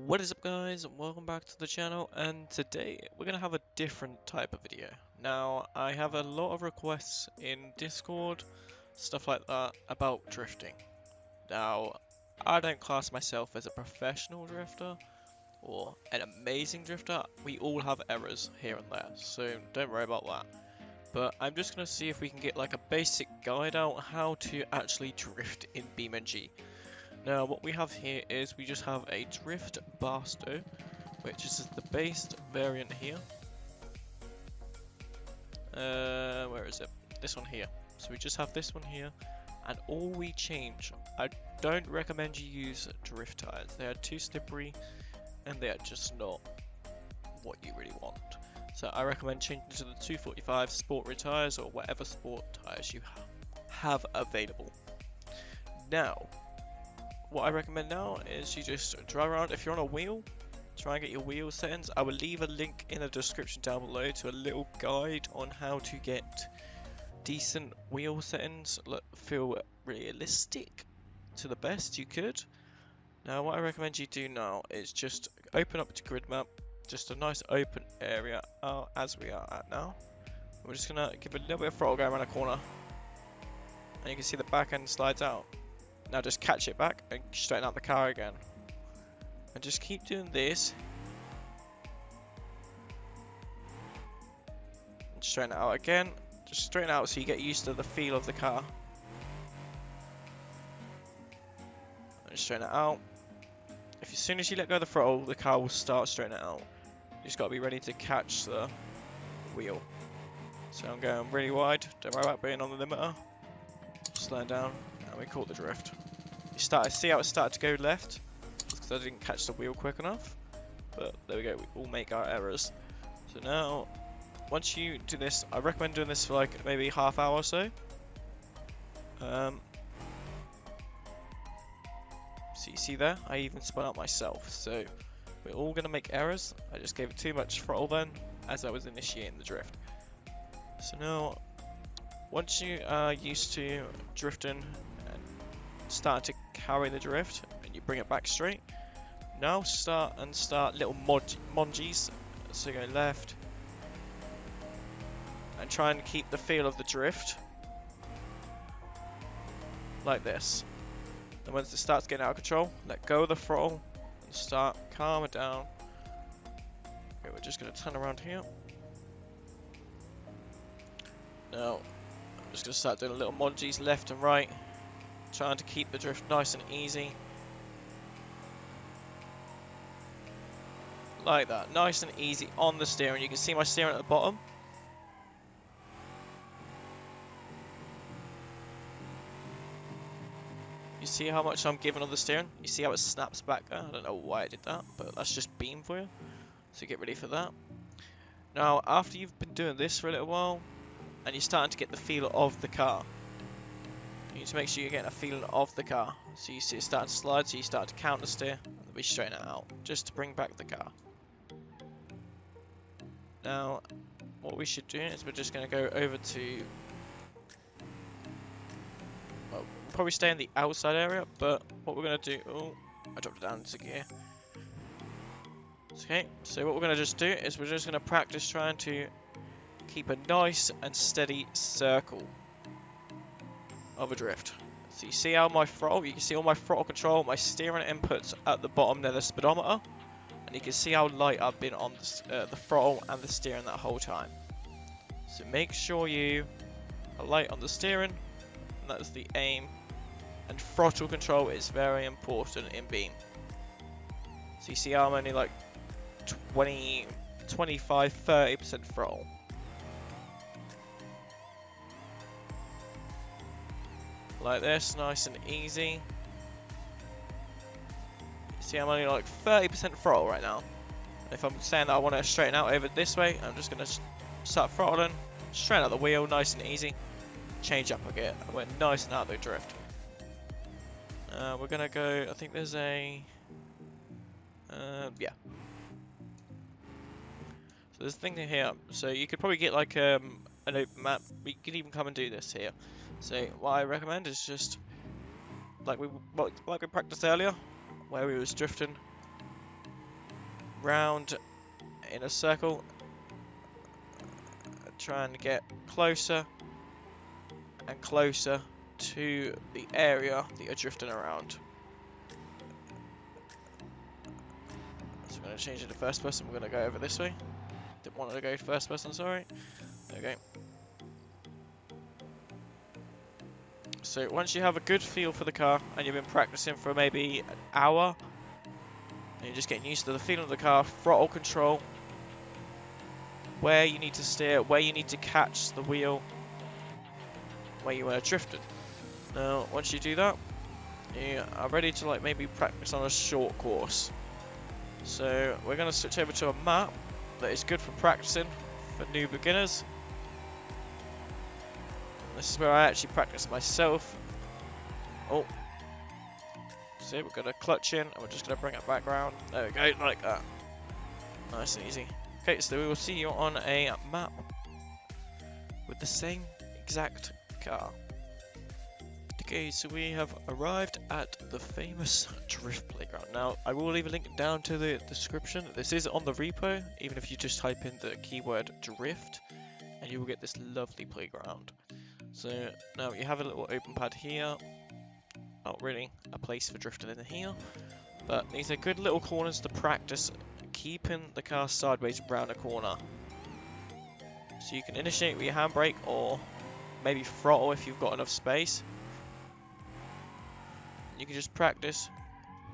What is up, guys, and welcome back to the channel. And today we're gonna have a different type of video. Now, I have a lot of requests in Discord, stuff like that, about drifting. Now, I don't class myself as a professional drifter or an amazing drifter. We all have errors here and there, so don't worry about that. But I'm just gonna see if we can get like a basic guide out how to actually drift in BeamNG. Now, what we have here is we just have a Drift Basto, which is the based variant here. Where is it? This one here. So we just have this one here, and all we change, I don't recommend you use drift tires. They are too slippery, and they are just not what you really want. So I recommend changing to the 245 sport tires or whatever sport tires you have available. Now, what I recommend now is you just drive around. If you're on a wheel, try and get your wheel settings. I will leave a link in the description down below to a little guide on how to get decent wheel settings that feel realistic to the best you could. Now, what I recommend you do now is just open up to grid map, just a nice open area as we are at now. We're just gonna give a little bit of throttle going around a corner, and you can see the back end slides out. Now just catch it back and straighten out the car again. And just keep doing this. And straighten it out again. Just straighten it out so you get used to the feel of the car. And straighten it out. As soon as you let go of the throttle, the car will start straightening it out. You just got to be ready to catch the wheel. So I'm going really wide. Don't worry about being on the limiter. Slowing down. We caught the drift. You see how it started to go left? It's because I didn't catch the wheel quick enough. But there we go, we all make our errors. So now, once you do this, I recommend doing this for like maybe half hour or so. So you see there, I even spun out myself. So we're all going to make errors. I just gave it too much throttle then, as I was initiating the drift. So now, once you are used to drifting, starting to carry the drift and you bring it back straight, now start little mongies. So go left and try and keep the feel of the drift like this. And once it starts getting out of control, let go of the throttle and start calm it down. Okay, we're just going to turn around here. Now I'm just going to start doing little mongies left and right, trying to keep the drift nice and easy. Like that, nice and easy on the steering. You can see my steering at the bottom. You see how much I'm giving on the steering? You see how it snaps back there? I don't know why I did that, but that's just Beam for you. So get ready for that. Now, after you've been doing this for a little while, and you're starting to get the feel of the car, you need to make sure you're getting a feeling of the car. So you see it starting to slide, so you start to counter steer, and then we straighten it out, just to bring back the car. Now, what we should do is we're just going to go over to, well, we'll probably stay in the outside area, but what we're going to do, oh, I dropped it down into gear. Okay, so what we're going to just do is we're just going to practice trying to keep a nice and steady circle of a drift. So you see how my throttle, you can see all my throttle control, my steering inputs at the bottom near the speedometer, and you can see how light I've been on the throttle and the steering that whole time. So make sure you are light on the steering, and that's the aim, and throttle control is very important in Beam. So you see how I'm only like 20, 25, 30% throttle. Like this, nice and easy. See, I'm only like 30% throttle right now. If I'm saying that I want to straighten out over this way, I'm just going to start throttling, straighten out the wheel, nice and easy. Change up again. I went nice and out of the drift. We're going to go, I think there's a, yeah. So there's a thing here. So you could probably get like an open map. We could even come and do this here. So what I recommend is just like we practiced earlier, where we was drifting. round in a circle, trying to get closer and closer to the area that you're drifting around. So I'm going to change it to first person. We're going to go over this way. Didn't want to go first person, sorry. Okay. So once you have a good feel for the car and you've been practicing for maybe an hour, and you're just getting used to the feeling of the car, throttle control, where you need to steer, where you need to catch the wheel, where you want to drift it. Now, once you do that, you are ready to like maybe practice on a short course. So we're going to switch over to a map that is good for practicing for new beginners. This is where I actually practice myself. Oh. See, we're going to clutch in and we're just going to bring it back round. There we go, like that. Nice and easy. Okay, so we will see you on a map with the same exact car. Okay, so we have arrived at the famous drift playground. Now, I will leave a link down to the description. This is on the repo, even if you just type in the keyword drift, and you will get this lovely playground. So now you have a little open pad here. Not really a place for drifting in here, but these are good little corners to practice keeping the car sideways around a corner. So you can initiate with your handbrake or maybe throttle if you've got enough space. You can just practice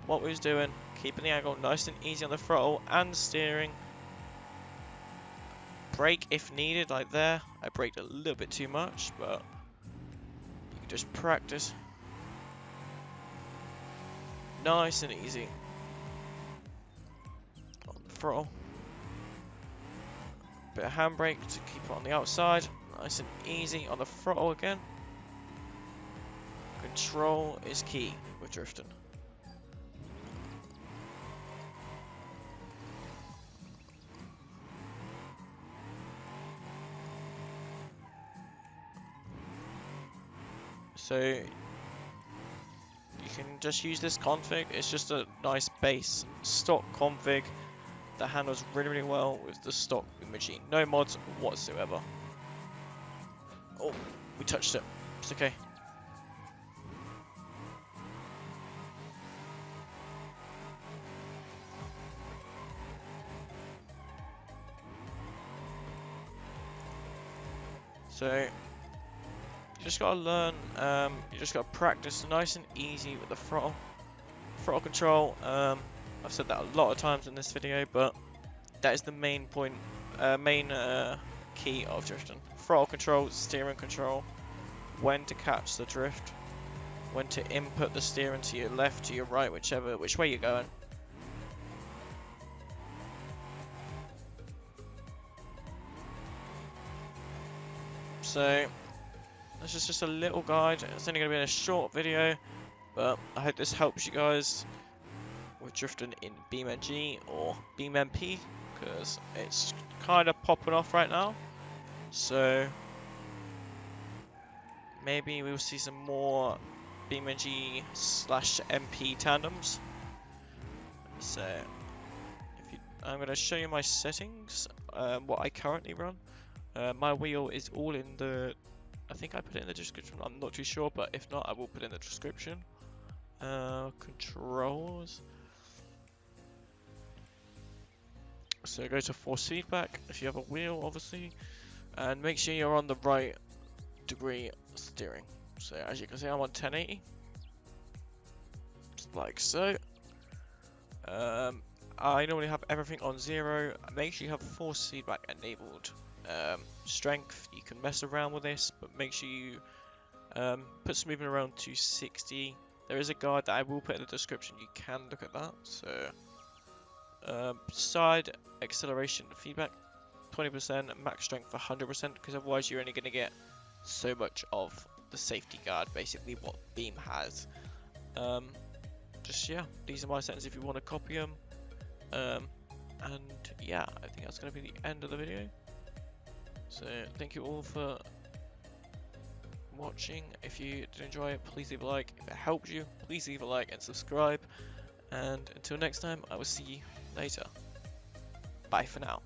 what we was doing, keeping the angle nice and easy on the throttle and steering. Brake if needed, like there. I braked a little bit too much, but you can just practice. Nice and easy. On the throttle. Bit of handbrake to keep it on the outside. Nice and easy on the throttle again. Control is key with drifting. So you can just use this config. It's just a nice base stock config that handles really, really well with the stock machine. No mods whatsoever. Oh, we touched it. It's okay. So you just gotta learn. You just gotta practice nice and easy with the throttle control. I've said that a lot of times in this video, but that is the main point, key of drifting. Throttle control, steering control, when to catch the drift, when to input the steering to your left, to your right, which way you're going. So this is just a little guide. It's only going to be a short video, but I hope this helps you guys with drifting in BeamNG or BeamNP, because it's kind of popping off right now. So maybe we'll see some more BeamNG / MP tandems. So I'm going to show you my settings, what I currently run. My wheel is all in the, I think I put it in the description, I'm not too sure, but if not I will put it in the description. Controls. So go to force feedback if you have a wheel, obviously, and make sure you're on the right degree steering. So as you can see, I'm on 1080, just like so. I normally have everything on 0. Make sure you have force feedback enabled. Strength, you can mess around with this, but make sure you put smoothing around to 60. There is a guide that I will put in the description, you can look at that. So side acceleration feedback 20%, max strength 100%, because otherwise you're only going to get so much of the safety guard, basically what Beam has. Just yeah, these are my settings if you want to copy them. And yeah, I think that's going to be the end of the video. So thank you all for watching. If you did enjoy it, please leave a like. If it helped you, please leave a like and subscribe. And until next time, I will see you later. Bye for now.